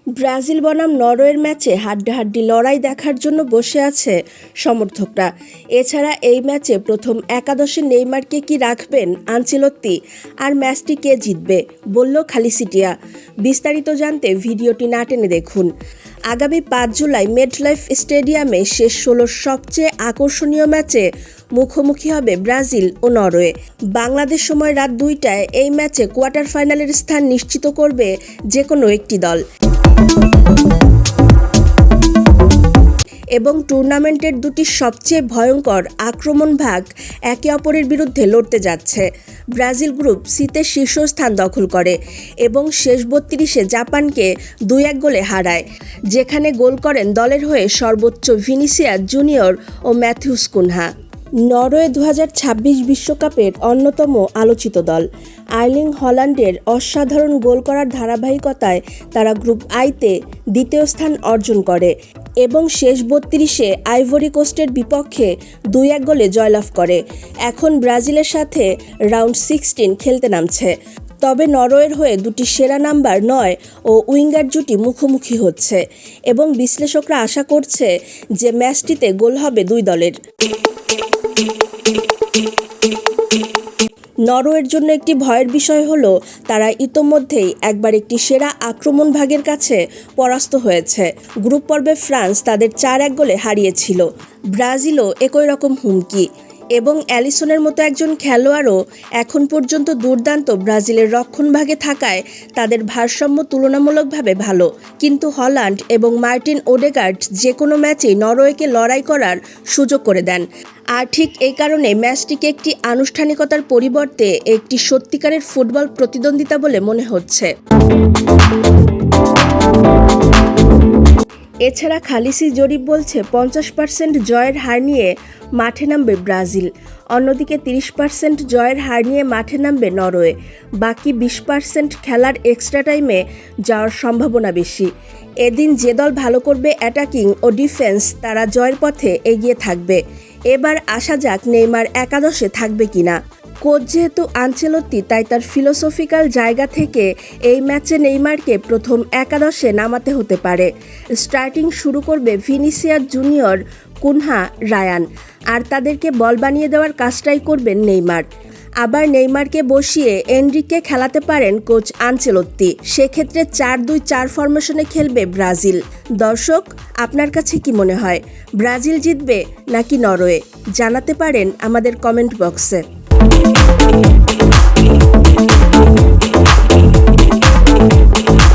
Brazil বনাম নরওয়ের ম্যাচে হাড্ডাহাড্ডি লড়াই দেখার জন্য বসে আছে সমর্থকরা। এছাড়া এই ম্যাচে প্রথম একাদশে নেইমারকে কি রাখবেন আনচেলত্তি, আর ম্যাচটি কে জিতবে বলল খালিসিটিয়া। বিস্তারিত জানতে ভিডিওটি না টেনে দেখুন। আগামী ৫ জুলাই মেডলাইফ স্টেডিয়ামে শেষ ১৬র সবচেয়ে আকর্ষণীয় ম্যাচে মুখোমুখি হবে ব্রাজিল ও নরওয়ে। বাংলাদেশ সময় রাত ২টায় এই ম্যাচে কোয়ার্টার ফাইনালের স্থান নিশ্চিত করবে যে কোনো একটি দল এবং টুর্নামেন্টের দুটি সবচেয়ে ভয়ঙ্কর আক্রমণ ভাগ একে অপরের বিরুদ্ধে লড়তে যাচ্ছে। ব্রাজিল গ্রুপ সিতে শীর্ষস্থান দখল করে এবং শেষ ৩২-এ জাপানকে ২-১ গোলে হারায়, যেখানে গোল করেন দলের হয়ে সর্বোচ্চ ভিনিসিয়াস জুনিয়র ও ম্যাথিউস কুনহা। নরওয়ে ২০২৬ বিশ্বকাপের অন্যতম আলোচিত দল। আর্লিং হল্যান্ডের অসাধারণ গোল করার ধারাবাহিকতায় তারা গ্রুপ আইতে দ্বিতীয় স্থান অর্জন করে এবং শেষ ৩২-এ আইভরি কোস্টের বিপক্ষে ২-১ গোলে জয়লাভ করে। এখন ব্রাজিলের সাথে রাউন্ড 16 খেলতে নামছে। তবে নরওয়ের হয়ে দুটি সেরা নাম্বার ৯ ও উইঙ্গার জুটি মুখোমুখি হচ্ছে এবং বিশ্লেষকরা আশা করছে যে ম্যাচটিতে গোল হবে দুই দলের। নরওয়ের জন্য একটি ভয়ের বিষয় হলো তারা ইতোমধ্যেই একবার একটি সেরা আক্রমণ ভাগের কাছে পরাস্ত হয়েছে। গ্রুপ পর্বে ফ্রান্স তাদের ৪-১ গোলে হারিয়েছিল। ব্রাজিলও একই রকম হুমকি এবং অ্যালিসনের মতো একজন খেলোয়াড়ও এখন পর্যন্ত দুর্দান্ত ব্রাজিলের রক্ষণভাগে থাকায় তাদের ভারসাম্য তুলনামূলকভাবে ভালো। কিন্তু হল্যান্ড এবং মার্টিন ওডেগার্ড যে কোনো ম্যাচেই নরওয়েকে লড়াই করার সুযোগ করে দেন। আর ঠিক এই কারণে ম্যাচটিকে একটি আনুষ্ঠানিকতার পরিবর্তে একটি সত্যিকারের ফুটবল প্রতিদ্বন্দ্বিতা বলে মনে হচ্ছে। এছাড়া খালিসি জরিপ বলছে ৫০% জয়ের হার নিয়ে মাঠে নামবে ব্রাজিল, অন্যদিকে ৩০% জয়ের হার নিয়ে মাঠে নামবে নরওয়ে। বাকি ২০% খেলার এক্সট্রা টাইমে যাওয়ার সম্ভাবনা বেশি। এদিন যে দল ভালো করবে অ্যাটাকিং ও ডিফেন্স তারা জয়ের পথে এগিয়ে থাকবে। এবার আসা যাক নেইমার একাদশে থাকবে কিনা। কোচ যেহেতু আনচেলত্তি, তাই তার ফিলোসফিক্যাল জায়গা থেকে এই ম্যাচে নেইমারকে প্রথম একাদশে নামাতে হতে পারে। স্টার্টিং শুরু করবে ভিনিসিয়াস জুনিয়র, কুনহা, রায়ান, আর তাদেরকে বল বানিয়ে দেওয়ার কাজটাই করবেন নেইমার। আবার নেইমারকে বসিয়ে এনরিকে খেলাতে পারেন কোচ আনচেলত্তি। সেক্ষেত্রে ৪-২-৪ ফরমেশনে খেলবে ব্রাজিল। দর্শক, আপনার কাছে কি মনে হয়, ব্রাজিল জিতবে নাকি নরওয়ে? জানাতে পারেন আমাদের কমেন্ট বক্সে।